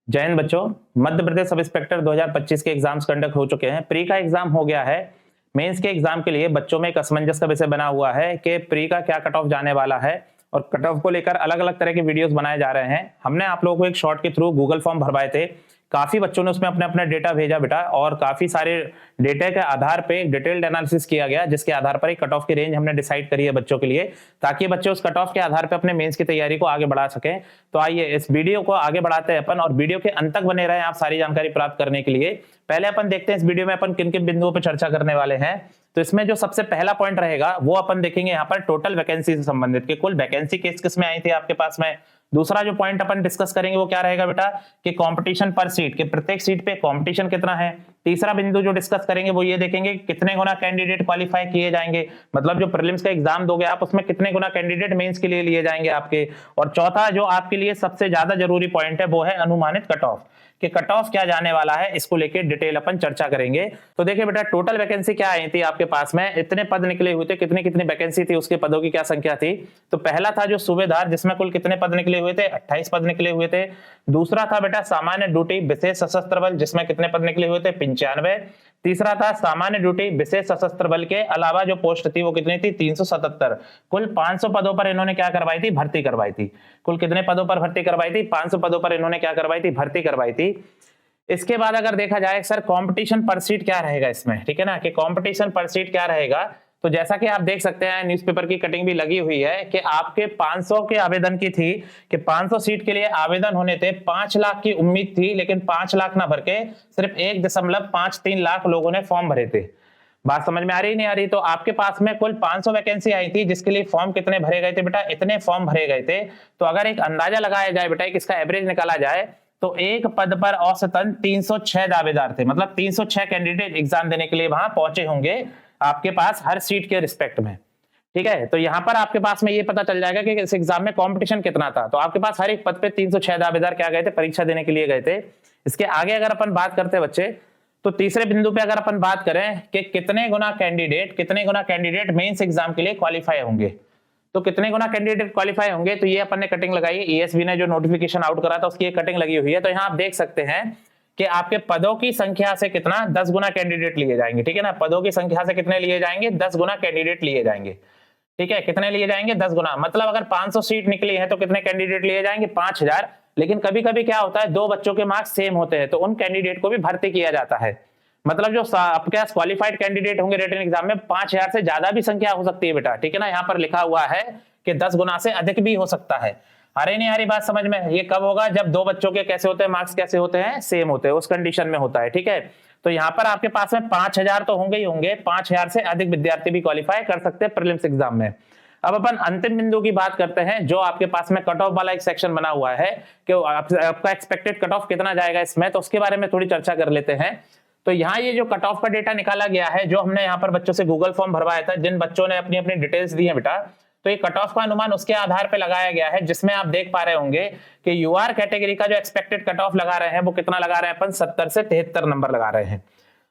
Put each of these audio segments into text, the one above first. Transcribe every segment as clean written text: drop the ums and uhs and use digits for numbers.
जय हिंद बच्चों। Madhya Pradesh sub inspector 2025 के एग्जाम्स कंडक्ट हो चुके हैं। प्री का एग्जाम हो गया है। मेंस के एग्जाम के लिए बच्चों में एक असमंजस का विषय बना हुआ है कि प्री का क्या कट ऑफ जाने वाला है और कट ऑफ को लेकर अलग अलग तरह के वीडियोस बनाए जा रहे हैं। हमने आप लोगों को एक शॉर्ट के थ्रू गूगल फॉर्म भरवाए थे। काफी बच्चों ने उसमें अपने अपने डेटा भेजा बेटा, और काफी सारे डेटा के आधार पे एक डिटेल्ड एनालिसिस किया गया, जिसके आधार पर एक कट ऑफ की रेंज हमने डिसाइड करी है बच्चों के लिए, ताकि बच्चे उस कट ऑफ के आधार पे अपने मेंस की तैयारी को आगे बढ़ा सकें। तो आइए इस वीडियो को आगे बढ़ाते हैं अपन, और वीडियो के अंत तक बने रहे आप सारी जानकारी प्राप्त करने के लिए। पहले अपन देखते हैं इस वीडियो में अपन किन किन बिंदुओं पर चर्चा करने वाले हैं। तो इसमें जो सबसे पहला पॉइंट रहेगा वो अपन देखेंगे यहाँ पर टोटल वैकेंसी से संबंधित कि कुल वैकेंसी किस किस में आई थी आपके पास में। दूसरा जो पॉइंट अपन डिस्कस करेंगे वो क्या रहेगा बेटा कि कंपटीशन पर सीट, कि प्रत्येक सीट पे कंपटीशन कितना है। तीसरा बिंदु जो डिस्कस करेंगे वो ये देखेंगे कितने गुना कैंडिडेट क्वालिफाई किए जाएंगे, मतलब जो प्रीलिम्स का एग्जाम दोगे आप उसमें कितने गुना कैंडिडेट मेंस के लिए लिए जाएंगे आपके। और चौथा जो आपके लिए सबसे ज्यादा जरूरी पॉइंट है वो है अनुमानित कट ऑफ, कि कट ऑफ क्या जाने वाला है, इसको लेके डिटेल अपन चर्चा करेंगे। तो देखिए बेटा टोटल वैकेंसी क्या आई थी आपके पास में, इतने पद निकले हुए थे, कितनी कितनी वैकेंसी थी, उसके पदों की क्या संख्या थी। तो पहला था जो सूबेदार, जिसमें कुल कितने पद निकले हुए थे, 28 पद निकले हुए थे। दूसरा था बेटा सामान्य ड्यूटी विशेष सशस्त्र बल, जिसमें कितने पद निकले हुए थे, 95। तीसरा था सामान्य ड्यूटी विशेष सशस्त्र बल के अलावा जो पोस्ट थी वो कितनी थी, 377। कुल 500 पदों पर इन्होंने क्या करवाई थी, भर्ती करवाई थी। कुल कितने पदों पर भर्ती करवाई थी, 500 पदों पर इन्होंने क्या करवाई थी, भर्ती करवाई थी। इसके बाद अगर देखा जाए सर कंपटीशन पर सीट क्या रहेगा इसमें, ठीक है ना, कि कंपटीशन पर सीट क्या रहेगा। तो जैसा कि आप देख सकते हैं न्यूज़पेपर की कटिंग भी लगी हुई है कि आपके 500 के आवेदन की थी, कि 500 सीट के लिए आवेदन होने थे, 5 लाख की उम्मीद थी, लेकिन 5 लाख ना भर के सिर्फ 1.53 लाख लोगों ने फॉर्म भरे थे। बात समझ में आ रही नहीं आ रही। तो आपके पास में कुल 500 वैकेंसी आई थी, जिसके लिए फॉर्म कितने भरे गए थे बेटा, इतने फॉर्म भरे गए थे। तो अगर एक अंदाजा लगाया जाए बेटा, इसका एवरेज निकाला जाए, तो एक पद पर औसतन 306 दावेदार थे, मतलब 306 कैंडिडेट एग्जाम देने के लिए वहां पहुंचे होंगे आपके पास हर सीट के रिस्पेक्ट में। ठीक है, तो यहां पर आपके पास में ये पता चल जाएगा कि इस एग्जाम में कंपटीशन कितना था। तो आपके पास हर एक पद पे 306 दावेदार क्या गए थे, परीक्षा देने के लिए गए थे। इसके आगे अगर अपन बात करते हैं बच्चे, तो तीसरे बिंदु पे अगर अपन बात करें कि कितने गुना कैंडिडेट मेंस एग्जाम के लिए क्वालिफाई होंगे, तो कितने गुना कैंडिडेट क्वालिफाई होंगे, तो ये अपन ने कटिंग लगाई, ईएसबी ने जो नोटिफिकेशन आउट करा था उसकी एक कटिंग लगी हुई है। तो यहाँ आप देख सकते हैं कि आपके पदों की संख्या से कितना 10 गुना कैंडिडेट लिए जाएंगे, ठीक है ना। पदों की संख्या से कितने लिए जाएंगे, 10 गुना कैंडिडेट लिए जाएंगे, ठीक है। कितने लिए जाएंगे, 10 गुना, मतलब अगर 500 सीट निकली है तो कितने कैंडिडेट लिए जाएंगे, 5000। लेकिन कभी कभी क्या होता है, दो बच्चों के मार्क्स सेम होते हैं, तो उन कैंडिडेट को भी भर्ती किया जाता है। मतलब जो आपके पास क्वालिफाइड कैंडिडेट होंगे रिटन एग्जाम में 5000 से ज्यादा भी संख्या हो सकती है बेटा, ठीक है ना। यहाँ पर लिखा हुआ है कि 10 गुना से अधिक भी हो सकता है। अरे नहीं आ रही बात समझ में, ये कब होगा, जब दो बच्चों के कैसे होते हैं मार्क्स, कैसे होते हैं, सेम होते हैं, उस कंडीशन में होता है, ठीक है। तो यहाँ पर आपके पास में 5000 तो होंगे ही होंगे, 5000 से अधिक विद्यार्थी भी क्वालिफाई कर सकते हैं प्रीलिम्स एग्जाम में। अब अपन अंतिम बिंदु की बात करते हैं, जो आपके पास में कट ऑफ वाला एक सेक्शन बना हुआ है कि आपका एक्सपेक्टेड कट ऑफ कितना जाएगा इसमें, तो उसके बारे में थोड़ी चर्चा कर लेते हैं। तो यहाँ ये जो कट ऑफ का डेटा निकाला गया है, जो हमने यहाँ पर बच्चों से गूगल फॉर्म भरवाया था, जिन बच्चों ने अपनी अपनी डिटेल्स दी है बेटा, तो ये कट ऑफ का अनुमान उसके आधार पे लगाया गया है, जिसमें आप देख पा रहे होंगे कि यूआर कैटेगरी का जो एक्सपेक्टेड कट ऑफ लगा रहे हैं वो कितना लगा रहे हैं अपन, 70 से 73 नंबर लगा रहे हैं।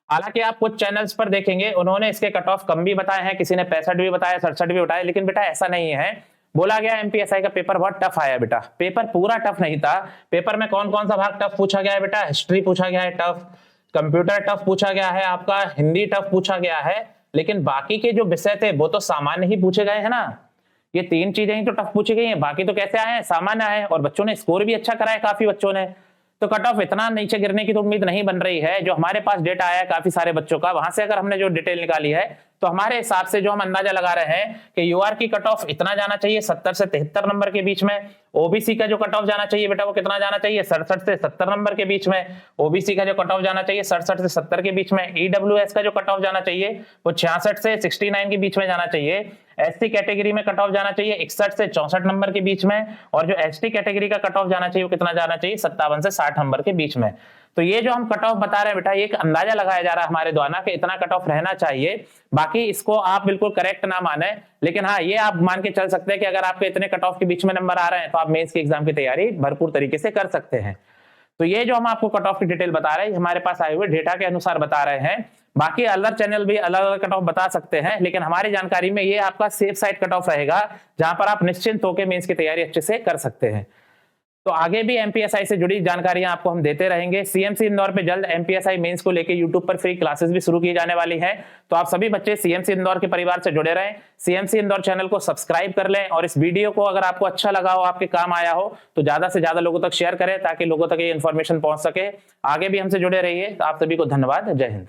हालांकि आप कुछ चैनल्स पर देखेंगे उन्होंने इसके कट ऑफ कम भी बताए हैं, किसी ने 65 भी बताया, 67 भी बताया, लेकिन बेटा ऐसा नहीं है। बोला गया एमपीएसआई का पेपर बहुत टफ आया बेटा, पेपर पूरा टफ नहीं था। पेपर में कौन कौन सा भाग टफ पूछा गया है बेटा, हिस्ट्री पूछा गया है टफ, कंप्यूटर टफ पूछा गया है, आपका हिंदी टफ पूछा गया है, लेकिन बाकी के जो विषय थे वो तो सामान्य ही पूछे गए हैं ना। ये 3 चीजें ही तो टफ पूछी गई हैं, बाकी तो कैसे आए हैं, सामान्य आए, और बच्चों ने स्कोर भी अच्छा करा है काफी बच्चों ने। तो कट ऑफ इतना नीचे गिरने की तो उम्मीद नहीं बन रही है। जो हमारे पास डेटा आया है काफी सारे बच्चों का, वहां से अगर हमने जो डिटेल निकाली है, तो हमारे हिसाब से जो हम अंदाजा लगा रहे हैं कि यूआर की कट ऑफ इतना जाना चाहिए 70 से 73 नंबर के बीच में। ओबीसी का जो कट ऑफ जाना चाहिए बेटा वो कितना जाना चाहिए, 67 से 70 नंबर के बीच में। ओबीसी का जो कट ऑफ जाना चाहिए 67 से 70 के बीच में। ईडब्ल्यूएस का जो कट ऑफ जाना चाहिए वो 66 से 69 के बीच में जाना चाहिए। एससी कैटेगरी में कट ऑफ जाना चाहिए 61 से 64 नंबर के बीच में, और जो एसटी कैटेगरी का कट ऑफ जाना चाहिए वो कितना जाना चाहिए, 57 से 60 नंबर के बीच में। तो ये जो हम कट ऑफ बता रहे हैं बेटा, ये एक अंदाजा लगाया जा रहा है हमारे द्वारा कि इतना कट ऑफ रहना चाहिए। बाकी इसको आप बिल्कुल करेक्ट ना माने, लेकिन हाँ ये आप मान के चल सकते हैं कि अगर आपके इतने कट ऑफ के बीच में नंबर आ रहे हैं तो आप मेंस के एग्जाम की तैयारी भरपूर तरीके से कर सकते हैं। तो ये जो हम आपको कट ऑफ की डिटेल बता रहे हैं, हमारे पास आए हुए डेटा के अनुसार बता रहे हैं। बाकी अलग चैनल भी अलग अलग कट ऑफ बता सकते हैं, लेकिन हमारी जानकारी में ये आपका सेफ साइड कट ऑफ रहेगा, जहां पर आप निश्चिंत होकर मेंस की तैयारी अच्छे से कर सकते हैं। तो आगे भी एमपीएसआई से जुड़ी जानकारियां आपको हम देते रहेंगे। सीएमसी इंदौर पे जल्द एमपीएसआई मेंस को लेके यूट्यूब पर फ्री क्लासेस भी शुरू की जाने वाली है। तो आप सभी बच्चे सीएमसी इंदौर के परिवार से जुड़े रहें, सीएमसी इंदौर चैनल को सब्सक्राइब कर लें और इस वीडियो को अगर आपको अच्छा लगा हो, आपके काम आया हो, तो ज्यादा से ज्यादा लोगों तक शेयर करें ताकि लोगों तक ये इन्फॉर्मेशन पहुंच सके। आगे भी हमसे जुड़े रहिए। तो आप सभी को धन्यवाद। जय हिंद।